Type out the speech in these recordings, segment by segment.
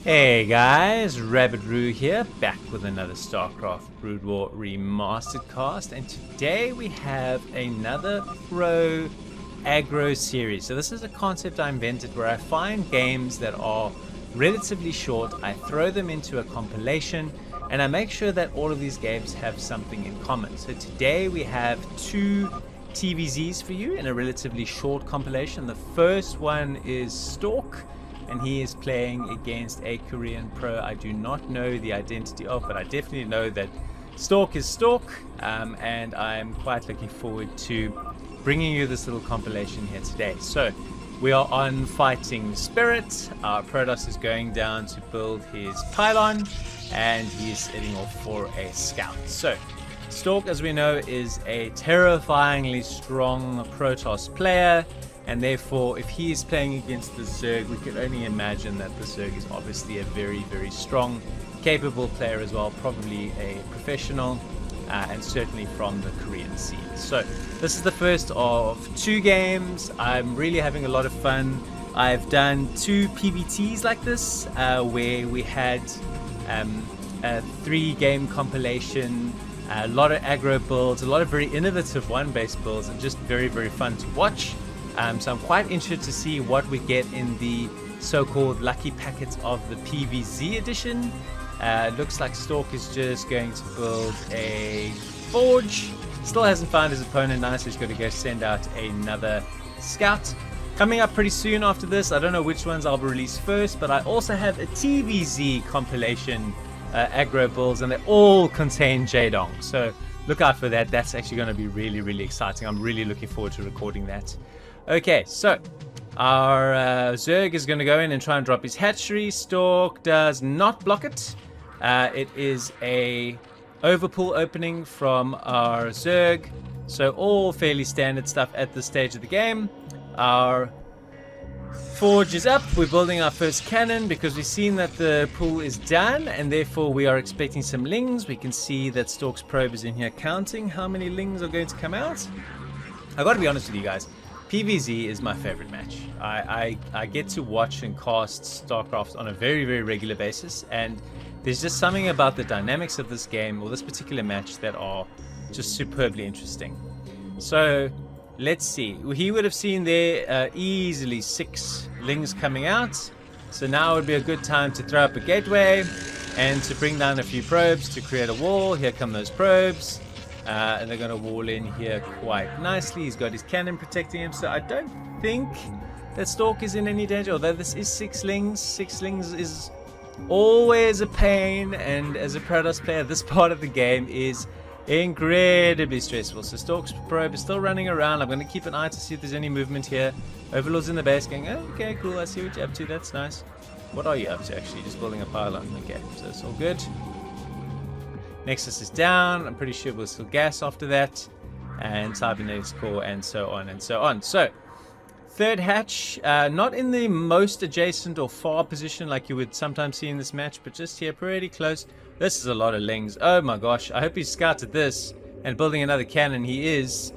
Hey guys, Rabbit Roo here, back with another Starcraft Broodwar Remastered cast, and today we have another pro aggro series. So this is a concept I invented where I find games that are relatively short, I throw them into a compilation, and I make sure that all of these games have something in common. So today we have two PVZs for you in a relatively short compilation. The first one is Stork, and he is playing against a Korean pro I do not know the identity of, but I definitely know that Stork is Stork, and I'm quite looking forward to bringing you this little compilation here today. So we are on Fighting Spirit. Our Protoss is going down to build his pylon, and he's heading off for a scout. So Stork, as we know, is a terrifyingly strong Protoss player, and therefore if he is playing against the Zerg, we can only imagine that the Zerg is obviously a very, very strong, capable player as well, probably a professional, and certainly from the Korean scene. So this is the first of two games. I'm really having a lot of fun. I've done two PVTs like this, where we had a 3-game compilation, a lot of aggro builds, a lot of very innovative one-based builds, and just very, very fun to watch. So I'm quite interested to see what we get in the so-called lucky packets of the PVZ edition. Looks like Stork is just going to build a forge. Still hasn't found his opponent. Nice, he's got to go send out another scout. Coming up pretty soon after this, I don't know which ones I'll release first, but I also have a TVZ compilation, aggro builds, and they all contain Jaedong. So look out for that. That's actually going to be really, really exciting. I'm really looking forward to recording that. Okay, so our Zerg is going to go in and try and drop his hatchery. Stork does not block it. It is a overpull opening from our Zerg, so all fairly standard stuff at this stage of the game. Our forge is up. We're building our first cannon because we've seen that the pool is done, and therefore we are expecting some lings. We can see that Stork's probe is in here counting how many lings are going to come out. I got to be honest with you guys, PVZ is my favorite match. I get to watch and cast Starcraft on a very, very regular basis, and there's just something about the dynamics of this game or this particular match that are just superbly interesting. So let's see. He would have seen there easily 6 lings coming out. So now would be a good time to throw up a gateway and to bring down a few probes to create a wall. Here come those probes. And they're going to wall in here quite nicely. He's got his cannon protecting him, so I don't think that Stork is in any danger, although this is 6 lings. 6 lings is always a pain, and as a Protoss player, this part of the game is incredibly stressful. So Stork's probe is still running around. I'm going to keep an eye to see if there's any movement here. Overlord's in the base going, oh, okay, cool, I see what you're up to, that's nice. What are you up to, actually? Just building a pylon. Okay, so it's all good. Nexus is down. I'm pretty sure we'll still gas after that, and cybernetics core, and so on and so on. So third hatch, not in the most adjacent or far position like you would sometimes see in this match, but just here pretty close. This is a lot of lings. Oh my gosh, I hope he's scouted this and building another cannon. He is.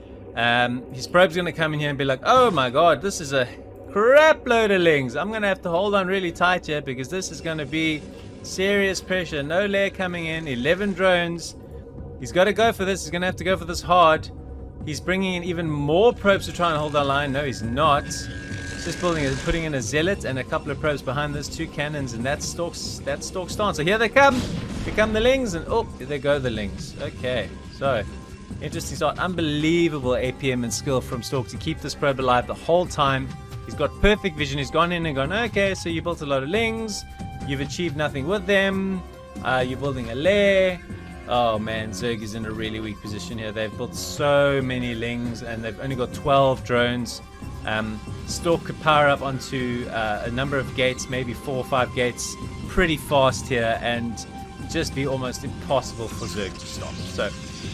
His probe's gonna come in here and be like, oh my god, this is a crap load of lings. I'm gonna have to hold on really tight here because this is gonna be serious pressure. No layer coming in. 11 drones. He's got to go for this. He's going to have to go for this hard. He's bringing in even more probes to try and hold our line. No, he's not. He's just putting in a zealot and a couple of probes behind those 2 cannons, and that's Stork's stance. So here they come. Here come the lings, and oh, there go the lings. Okay, so interesting start. Unbelievable APM and skill from Stork to keep this probe alive the whole time. He's got perfect vision. He's gone in and gone, okay, so you built a lot of lings. You've achieved nothing with them. You're building a lair. Oh man, Zerg is in a really weak position here. They've built so many lings and they've only got 12 drones. Stork could power up onto a number of gates, maybe 4 or 5 gates pretty fast here, and just be almost impossible for Zerg to stop. So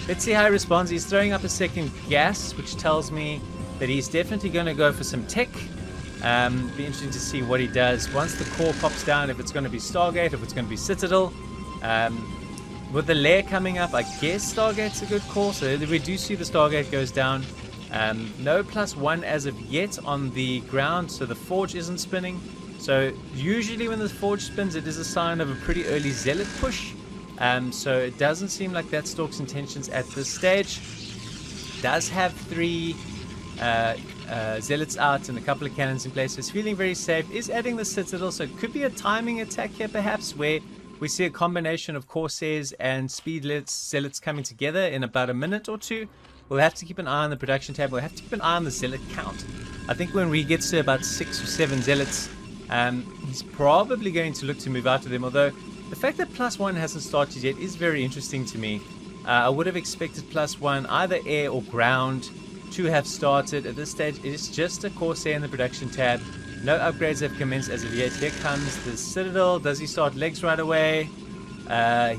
let's see how he responds. He's throwing up a second gas, which tells me that he's definitely going to go for some tech. Be interesting to see what he does once the core pops down, if it's going to be Stargate, if it's going to be Citadel. With the lair coming up, I guess Stargate's a good call. So we do see the Stargate goes down. No +1 as of yet on the ground, so the forge isn't spinning. So usually when the Forge spins, it is a sign of a pretty early Zealot push. So it doesn't seem like that's Stork's intentions at this stage. Does have 3 Zealots out and a couple of cannons in place. So it's feeling very safe. Is adding the Citadel, so it could be a timing attack here perhaps, where we see a combination of Corsairs and Zealots coming together in about a minute or two. We'll have to keep an eye on the production tab. We'll have to keep an eye on the Zealot count. I think when we get to about 6 or 7 Zealots, he's probably going to look to move out of them, although the fact that +1 hasn't started yet is very interesting to me. I would have expected +1 either air or ground to have started. At this stage, it is just a Corsair in the production tab. No upgrades have commenced as of yet. Here comes the Citadel. Does he start legs right away?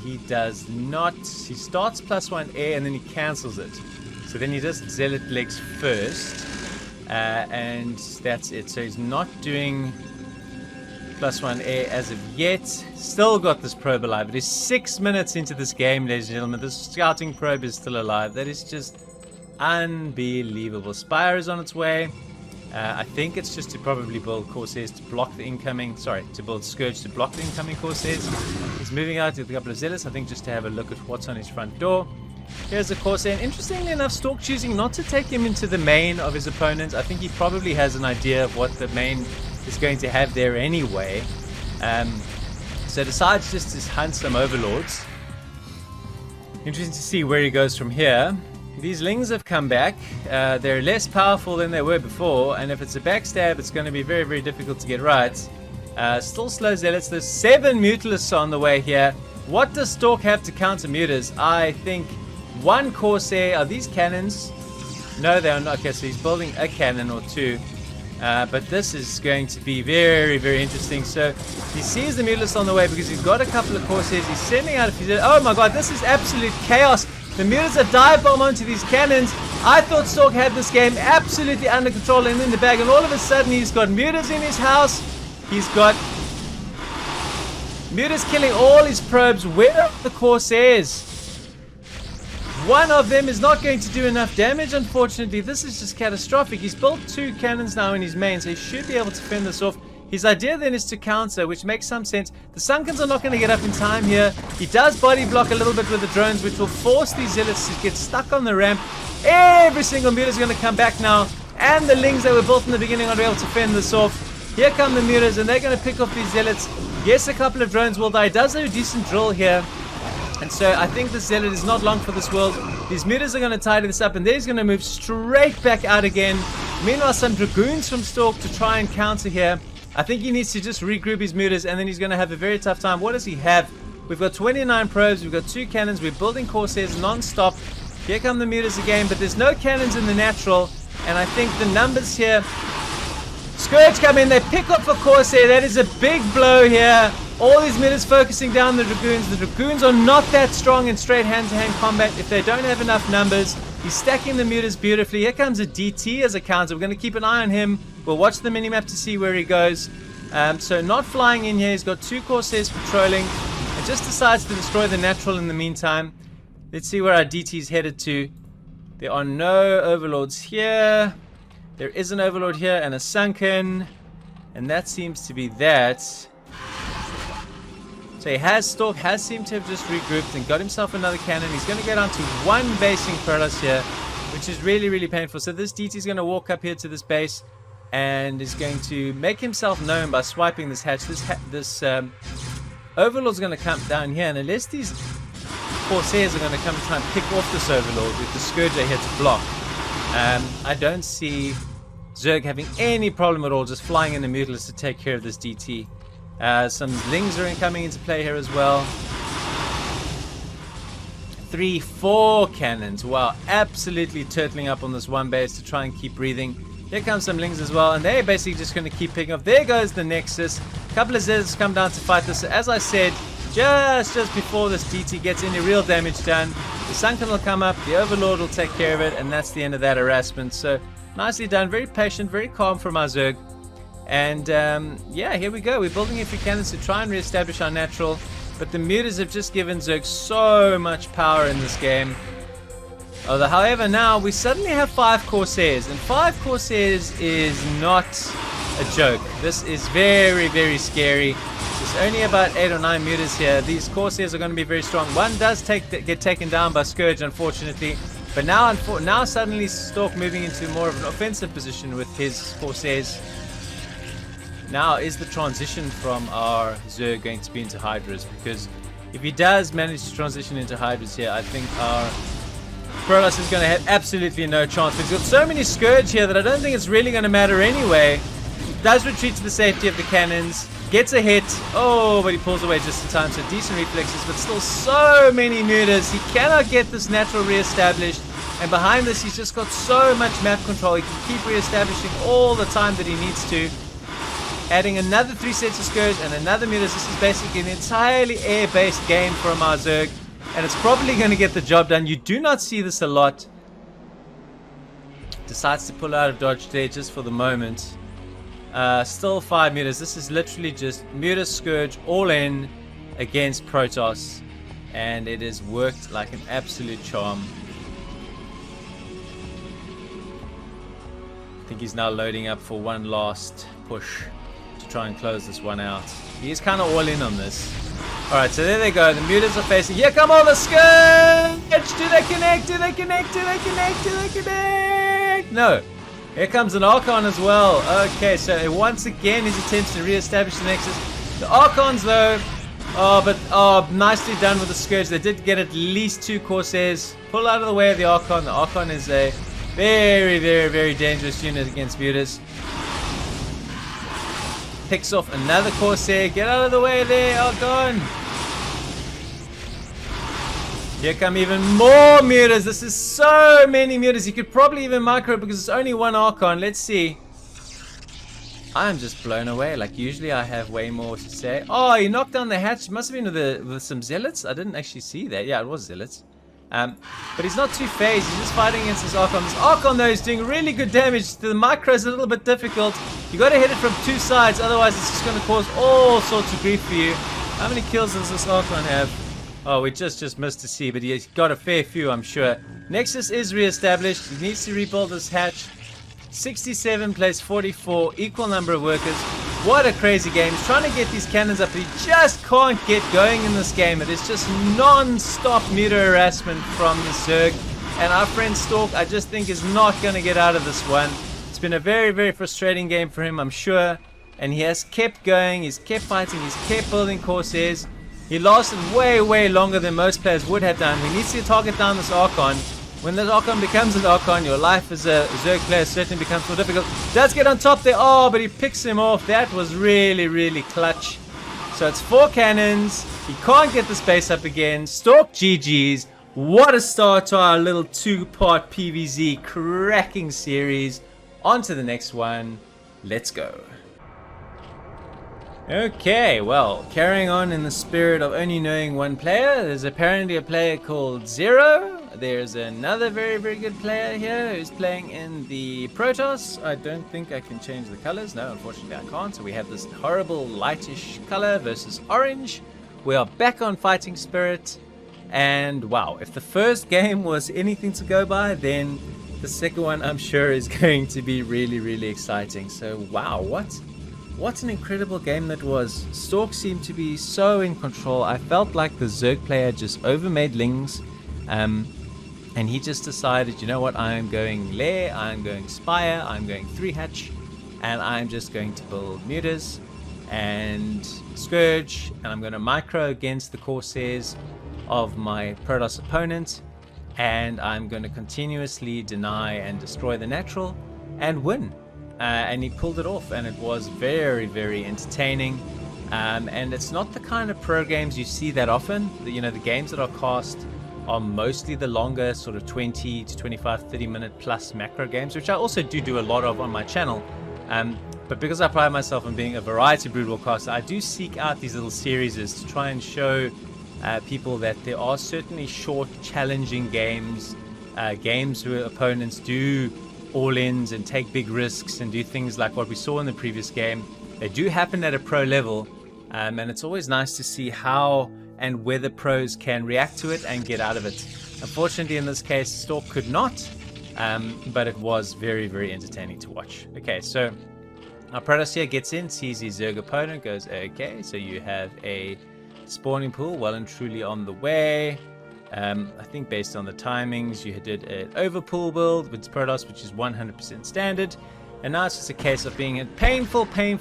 He does not. He starts +1 air and then he cancels it. So then he does Zealot legs first. And that's it. So he's not doing +1 air as of yet. Still got this probe alive. It is 6 minutes into this game, ladies and gentlemen. This scouting probe is still alive. That is just unbelievable. Spire is on its way. I think it's just to probably build Corsairs to block the incoming, to build Scourge to block the incoming Corsairs. He's moving out with a couple of Zealots, I think just to have a look at what's on his front door. Here's the Corsair, and interestingly enough, Stork choosing not to take him into the main of his opponent. I think he probably has an idea of what the main is going to have there anyway. So decides just to hunt some Overlords. Interesting to see where he goes from here. These Lings have come back. They're less powerful than they were before, and if it's a backstab, it's going to be very, very difficult to get right. Still slow Zealots. There's 7 Mutalists on the way here. What does Stork have to counter Mutas? I think 1 Corsair. Are these cannons? No, they are not. Okay, so he's building a cannon or 2. But this is going to be very, very interesting. So he sees the Mutalist on the way because he's got a couple of Corsairs. He's sending out a few. Oh my god, this is absolute chaos. The Mutas have dive bomb onto these cannons. I thought Stork had this game absolutely under control and in the bag, and all of a sudden he's got Mutas in his house. He's got Mutas killing all his probes. Where are the Corsairs? One of them is not going to do enough damage, unfortunately. This is just catastrophic. He's built 2 cannons now in his main, so he should be able to fend this off. His idea then is to counter, which makes some sense. The Sunkens are not going to get up in time here. He does body block a little bit with the drones, which will force these Zealots to get stuck on the ramp. Every single Muta is going to come back now, and the Lings that were built in the beginning are able to fend this off. Here come the Mutas, and they're going to pick off these Zealots. Yes, a couple of drones will die. He does have a decent drill here. And so I think the Zealot is not long for this world. These Mutas are going to tidy this up, and then he's going to move straight back out again. Meanwhile, some Dragoons from Stork to try and counter here. I think he needs to just regroup his Mutas, and then he's going to have a very tough time. What does he have? We've got 29 probes, we've got 2 cannons, we're building Corsairs non-stop. Here come the Mutas again, but there's no cannons in the natural, and I think the numbers here... Scourge come in, they pick up for Corsair. That is a big blow here. All these Mutas focusing down the Dragoons. The Dragoons are not that strong in straight hand-to-hand combat if they don't have enough numbers. He's stacking the Mutas beautifully. Here comes a DT as a counter. We're going to keep an eye on him. We'll watch the minimap to see where he goes. So not flying in here. He's got 2 Corsairs patrolling. And just decides to destroy the natural in the meantime. Let's see where our DT is headed to. There are no Overlords here. There is an Overlord here and a Sunken. And that seems to be that. So Stork has seemed to have just regrouped and got himself another cannon. He's going to get onto 1 basing Protoss here, which is really, really painful. So this DT is going to walk up here to this base and is going to make himself known by swiping this hatch. This Overlord is going to come down here, and unless these Corsairs are going to come and try and pick off this Overlord with the Scourge here to block, I don't see Zerg having any problem at all just flying in the Mutalist to take care of this DT. Some Lings are coming into play here as well. 3, 4 cannons. Wow, absolutely turtling up on this one base to try and keep breathing. Here comes some Lings as well, and they're basically just going to keep picking up. There goes the Nexus. A couple of Zergs come down to fight this. As I said, just before this DT gets any real damage done, the Sunken will come up, the Overlord will take care of it, and that's the end of that harassment. So nicely done, very patient, very calm from our Zerg. And yeah, here we go. We're building a few cannons to try and re-establish our natural. But the Mutas have just given Zerg so much power in this game. However, now we suddenly have 5 Corsairs. And 5 Corsairs is not a joke. This is very, very scary. There's only about 8 or 9 mutas here. These Corsairs are going to be very strong. One does get taken down by Scourge, unfortunately. But now suddenly Stork moving into more of an offensive position with his Corsairs. Now is the transition from our Zerg going to be into Hydras? Because if he does manage to transition into Hydras here, I think our Protoss is going to have absolutely no chance. We've got so many Scourge here that I don't think it's really going to matter anyway. Does retreat to the safety of the cannons. Gets a hit. Oh, but he pulls away just in time. So decent reflexes, but still so many mutas. He cannot get this natural re-established. And behind this, he's just got so much map control. He can keep re-establishing all the time that he needs to. Adding another 3 sets of Scourge and another mutas. This is basically an entirely air-based game from our Zerg. And it's probably going to get the job done. You do not see this a lot. Decides to pull out of dodge there just for the moment. Still 5 mutas. This is literally just muta Scourge all in against Protoss. And it has worked like an absolute charm. I think he's now loading up for one last push to try and close this one out. He's kind of all in on this. Alright, so there they go. The mutas are facing. Here come all the Scourge! Do they connect? Do they connect? Do they connect? Do they connect? No. Here comes an Archon as well. Okay, so once again his attempts to re-establish the Nexus. The Archons though, nicely done with the Scourge. They did get at least 2 Corsairs. Pull out of the way of the Archon. The Archon is a very, very, very dangerous unit against mutas. Picks off another Corsair. Get out of the way there, Archon. Here come even more mutas. This is so many mutas. You could probably even micro because it's only one Archon. Let's see. I'm just blown away. Like usually I have way more to say. Oh, he knocked down the hatch. Must have been with some Zealots. I didn't actually see that. Yeah, it was Zealots. But he's not too phased. He's just fighting against this Archon. This Archon though is doing really good damage. The micro is a little bit difficult. You got to hit it from 2 sides. Otherwise it's just going to cause all sorts of grief for you. How many kills does this Archon have? Oh, we just missed a C, but he's got a fair few, I'm sure. Nexus is re-established. He needs to rebuild this hatch. 67 plays 44, equal number of workers. What a crazy game. He's trying to get these cannons up, but he just can't get going in this game. It is just non-stop muta harassment from the Zerg. And our friend Stork, I just think, is not going to get out of this one. It's been a very, very frustrating game for him, I'm sure. And he has kept going. He's kept fighting. He's kept building Corsairs. He lasted way, way longer than most players would have done. We need to target down this Archon. When this Archon becomes an Archon, your life as a Zerg player certainly becomes more difficult. Does get on top there. Oh, but he picks him off. That was really, really clutch. So it's 4 cannons. He can't get the space up again. Stork GG's. What a start to our little 2-part PVZ cracking series. On to the next one. Let's go. Okay, well, carrying on in the spirit of only knowing one player, there's apparently a player called Zero. There's another very, very good player here who's playing in the Protoss. I don't think I can change the colors. No, unfortunately I can't. So we have this horrible lightish color versus orange. We are back on Fighting Spirit. And wow, if the first game was anything to go by, then the second one I'm sure is going to be really, really exciting. So wow, what an incredible game that was. Stork seemed to be so in control. I felt like the Zerg player just overmade Lings. And he just decided, you know what, I'm going Lair, I'm going Spire, I'm going 3-hatch. And I'm just going to build Mutas and Scourge. And I'm going to micro against the Corsairs of my Protoss opponent. And I'm going to continuously deny and destroy the natural and win. And he pulled it off, and it was very, very entertaining. And it's not the kind of pro games you see that often. You know, the games that are cast are mostly the longer, sort of 20 to 25, 30 minute plus macro games, which I also do a lot of on my channel. But because I pride myself on being a variety Broodwar caster, I do seek out these little series to try and show people that there are certainly short, challenging games, games where opponents do all-ins and take big risks and do things like what we saw in the previous game. They do happen at a pro level, and it's always nice to see how and whether pros can react to it and get out of it. Unfortunately, in this case, Stork could not, but it was very, very entertaining to watch. Okay, so Our Protoss here gets in, sees his Zerg opponent, goes, okay, so you have a spawning pool well and truly on the way. I think based on the timings, you did an overpool build with Protoss, which is 100% standard. And now it's just a case of being a painful probe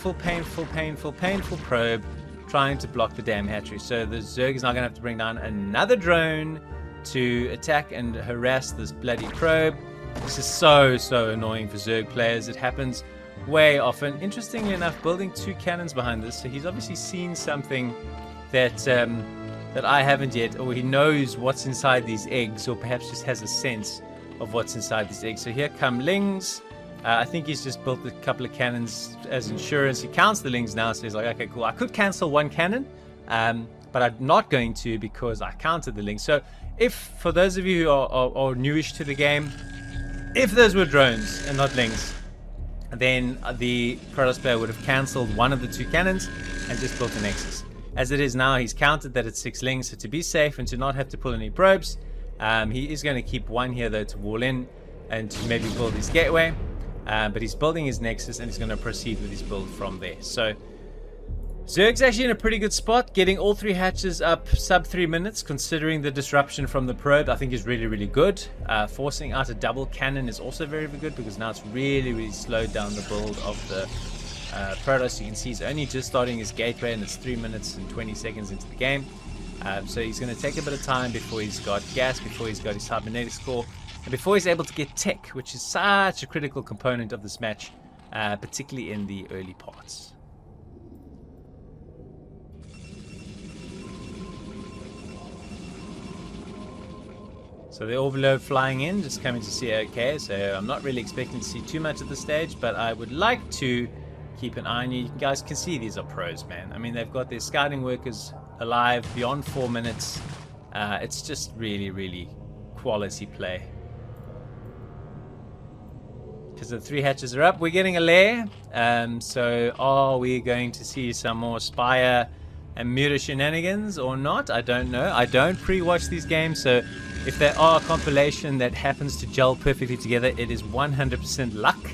trying to block the damn hatchery. So the Zerg is now going to have to bring down another drone to attack and harass this bloody probe. This is so annoying for Zerg players. It happens way often. Interestingly enough, building 2 cannons behind this, so he's obviously seen something that that I haven't yet, or he knows what's inside these eggs, or perhaps just has a sense of what's inside these eggs. So here come Lings. I think he's just built a couple of cannons as insurance. He counts the Lings now, so he's like, okay, cool. I could cancel 1 cannon, but I'm not going to because I counted the Lings. So if, for those of you who are newish to the game, if those were drones and not Lings, then the Protoss player would have cancelled one of the 2 cannons and just built a Nexus. As it is now, he's counted that it's 6 Lings, so to be safe and to not have to pull any probes, he is going to keep 1 here though to wall in and to maybe build his gateway. But he's building his Nexus and he's going to proceed with his build from there. So Zerg's actually in a pretty good spot, getting all 3 hatches up sub 3 minutes, considering the disruption from the probe. I think is really good. Forcing out a double cannon is also very good, because now it's really slowed down the build of the Protoss. You can see he's only just starting his gateway and it's 3 minutes and 20 seconds into the game. So he's going to take a bit of time before he's got gas, before he's got his cybernetics core, and before he's able to get tech, which is such a critical component of this match, particularly in the early parts. So the Overload flying in, just coming to see, okay, so I'm not really expecting to see too much at this stage, but I would like to keep an eye on you. You guys can see these are pros, man. I mean, they've got their scouting workers alive beyond 4 minutes. It's just really quality play. Because the 3 hatches are up, we're getting a lair. So are we going to see some more Spire and Muta shenanigans or not? I don't know. I don't pre-watch these games, so if there are a compilation that happens to gel perfectly together, it is 100% luck.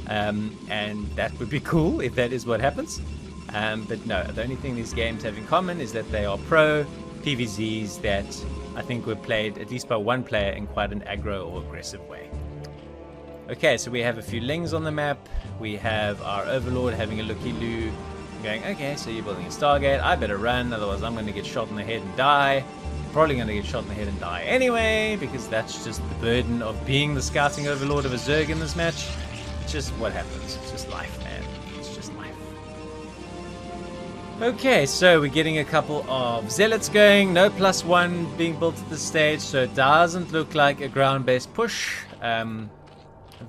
And that would be cool if that is what happens. But no, the only thing these games have in common is that they are pro PVZs that I think were played at least by 1 player in quite an aggro or aggressive way. Okay, so we have a few Lings on the map. We have our Overlord having a looky-loo, going, okay, so you're building a Stargate. I better run, otherwise I'm going to get shot in the head and die. Probably going to get shot in the head and die anyway, because that's just the burden of being the scouting Overlord of a Zerg in this match. It's just what happens. It's just life, man. It's just life. Okay, so we're getting a couple of Zealots going. No +1 being built at this stage, so it doesn't look like a ground-based push.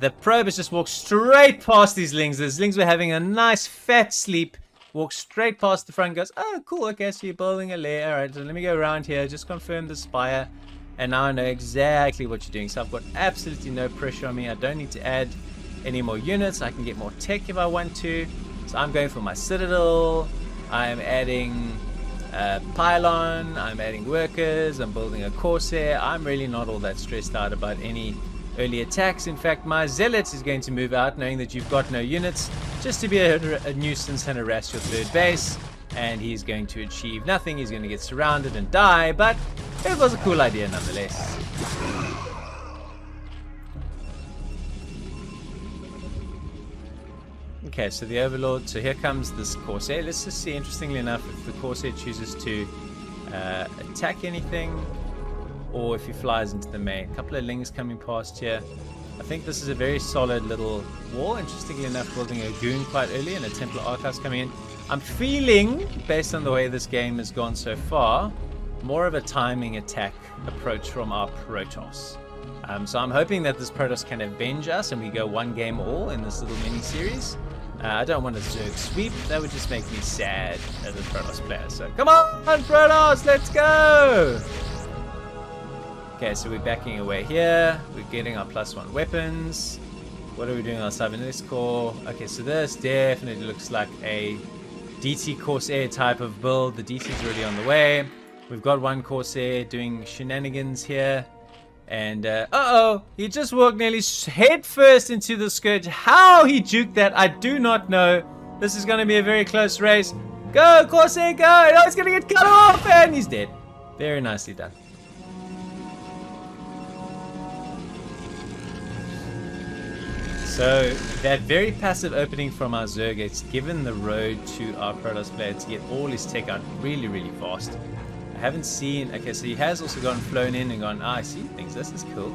The probe has just walked straight past these Lings. These Lings were having a nice fat sleep. Walks straight past the front and goes, oh, cool, okay, so you're building a lair. All right, so let me go around here, just confirm the Spire, and now I know exactly what you're doing. So I've got absolutely no pressure on me. I don't need to add any more units. I can get more tech if I want to. So I'm going for my Citadel. I'm adding Pylon. I'm adding workers. I'm building a Corsair. I'm really not all that stressed out about any early attacks. In fact, my Zealot is going to move out knowing that you've got no units, just to be a nuisance and harass your third base, and he's going to achieve nothing. He's going to get surrounded and die, but it was a cool idea nonetheless. Okay, so the Overlord, so here comes this Corsair. Let's just see, interestingly enough, if the Corsair chooses to attack anything, or if he flies into the main. A couple of Lings coming past here. I think this is a very solid little wall. Interestingly enough, building a Goon quite early and a Templar Archives coming in. I'm feeling, based on the way this game has gone so far, more of a timing attack approach from our Protoss. So I'm hoping that this Protoss can avenge us and we go 1 game all in this little mini-series. I don't want a Zerg sweep. That would just make me sad as a Protoss player. So come on, Protoss, let's go! Okay, so we're backing away here. We're getting our +1 weapons. What are we doing on our cybernetics core? Okay, so this definitely looks like a DT Corsair type of build. The DT is already on the way. We've got 1 Corsair doing shenanigans here. And, uh-oh, he just walked nearly head first into the Scourge. How he juked that, I do not know. This is going to be a very close race. Go, Corsair, go! No, he's going to get cut off, and he's dead. Very nicely done. So, that very passive opening from our Zerg, it's given the road to our Protoss player to get all his tech out really, really fast. I haven't seen... Okay, so he has also flown in and gone, I see things, this is cool.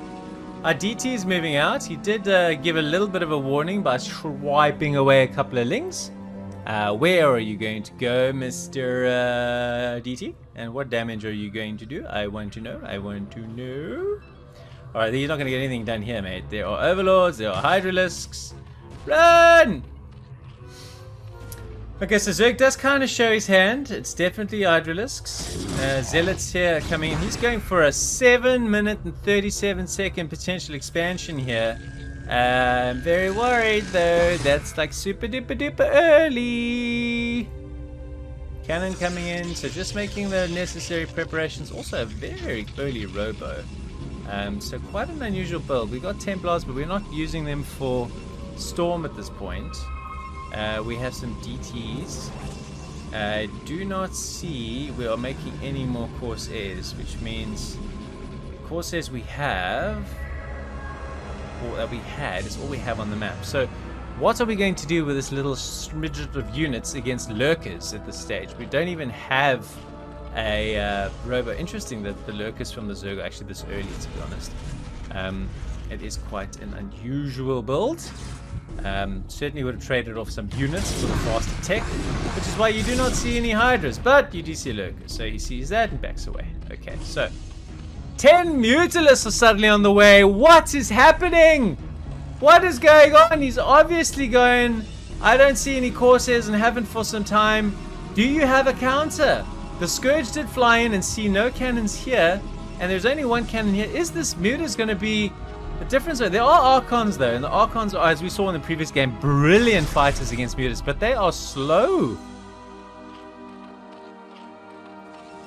Our DT is moving out. He did give a little bit of a warning by swiping away a couple of links. Where are you going to go, Mr. DT? And what damage are you going to do? I want to know. I want to know. Alright, you're not going to get anything done here, mate. There are Overlords. There are Hydralisks. Run! Okay, so Zerg does kind of show his hand. It's definitely Hydralisks. Zealots here coming in. He's going for a 7-minute and 37-second potential expansion here. I'm very worried though. That's like super duper duper early. Cannon coming in, so just making the necessary preparations. Also a very early robo. So quite an unusual build. We got Templars, but we're not using them for Storm at this point. We have some DTs. I do not see we are making any more Corsairs, which means Corsairs we have, or that we had, is all we have on the map. So what are we going to do with this little smidget of units against lurkers at this stage? We don't even have a robo. Interesting that the lurkers from the Zerg are actually this early, to be honest. It is quite an unusual build. Certainly would have traded off some units for the faster tech, which is why you do not see any Hydras, but you do see lurkers. So he sees that and backs away. Okay, so 10 Mutalisks are suddenly on the way. What is happening? What is going on? He's obviously going, I don't see any Corsairs and haven't for some time. Do you have a counter? The Scourge did fly in and see no cannons here, and there's only one cannon here. Is this Mutas going to be the difference? There are Archons though, and the Archons are, as we saw in the previous game, brilliant fighters against Mutas, but they are slow.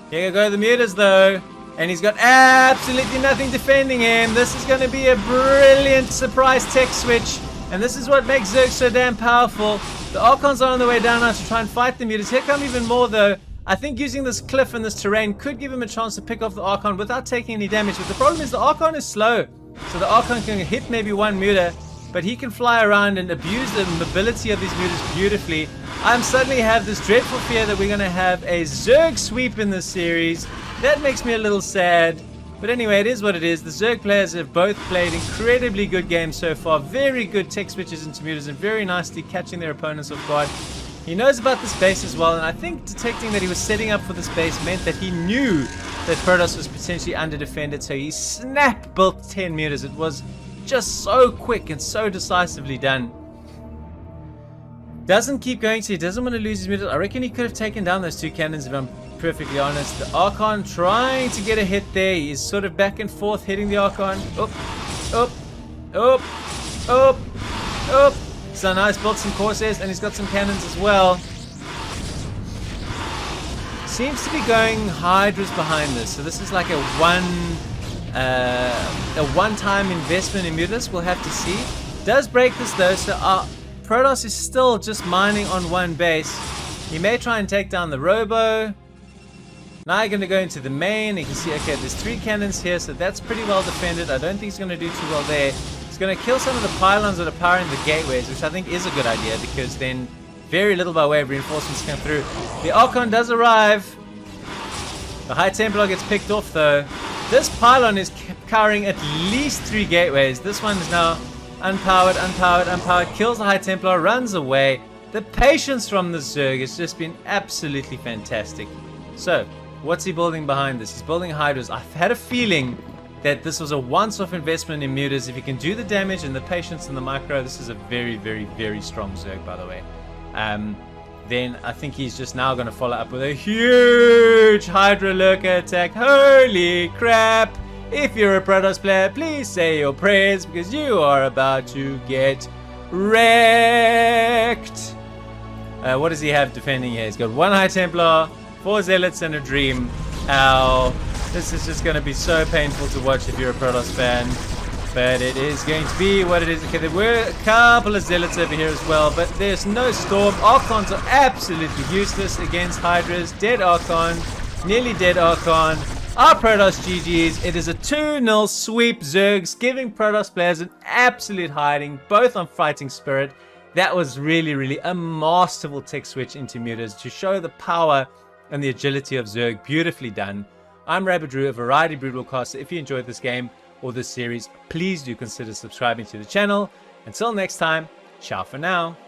Here you go, the Mutas though. And he's got absolutely nothing defending him. This is going to be a brilliant surprise tech switch. And this is what makes Zerg so damn powerful. The Archons are on the way down now to try and fight the Mutas. Here come even more though. I think using this cliff and this terrain could give him a chance to pick off the Archon without taking any damage. But the problem is the Archon is slow. So the Archon can hit maybe one Muta, but he can fly around and abuse the mobility of these Mutas beautifully. I suddenly have this dreadful fear that we're going to have a Zerg sweep in this series. That makes me a little sad. But anyway, it is what it is. The Zerg players have both played incredibly good games so far. Very good tech switches into Mutas and very nicely catching their opponents off guard. He knows about this base as well, and I think detecting that he was setting up for this base meant that he knew that Protoss was potentially under-defended, so he snap built 10 Mutas. It was just so quick and so decisively done. Doesn't keep going, so he doesn't want to lose his Mutas. I reckon he could have taken down those two cannons if I'm perfectly honest. The Archon trying to get a hit there. He's sort of back and forth hitting the Archon. Up, up, up, up, up. So now he's built some Corsairs and he's got some cannons as well. Seems to be going Hydras behind this. So this is like a one-time investment in Mutas. We'll have to see. Does break this though. So our Protoss is still just mining on one base. He may try and take down the Robo. Now you're going to go into the main. You can see, okay, there's 3 cannons here, so that's pretty well defended. I don't think he's going to do too well there. He's going to kill some of the pylons that are powering the gateways, which I think is a good idea, because then very little by way of reinforcements come through. The Archon does arrive. The High Templar gets picked off, though. This pylon is covering at least 3 gateways. This one is now unpowered, unpowered, unpowered. Kills the High Templar, runs away. The patience from the Zerg has just been absolutely fantastic. So, what's he building behind this? He's building Hydras. I've had a feeling that this was a once-off investment in Mutas. If he can do the damage and the patience and the micro, this is a very, very, very strong Zerg, by the way. Then I think he's just now going to follow up with a huge Hydra Lurker attack. Holy crap! If you're a Protoss player, please say your prayers, because you are about to get wrecked. What does he have defending here? He's got 1 High Templar, 4 Zealots and a Dream. Ow. This is just going to be so painful to watch if you're a Protoss fan. But it is going to be what it is. Okay, there were a couple of zealots over here as well, but there's no storm. Archons are absolutely useless against Hydras. Dead Archon, nearly dead Archon. Our Protoss GG's. It is a 2-0 sweep. Zergs giving Protoss players an absolute hiding, both on Fighting Spirit. That was really a masterful tech switch into Mutas to show the power and the agility of Zerg. Beautifully done. I'm Rabidru, a variety Broodwar caster. If you enjoyed this game or this series, please do consider subscribing to the channel. Until next time, ciao for now.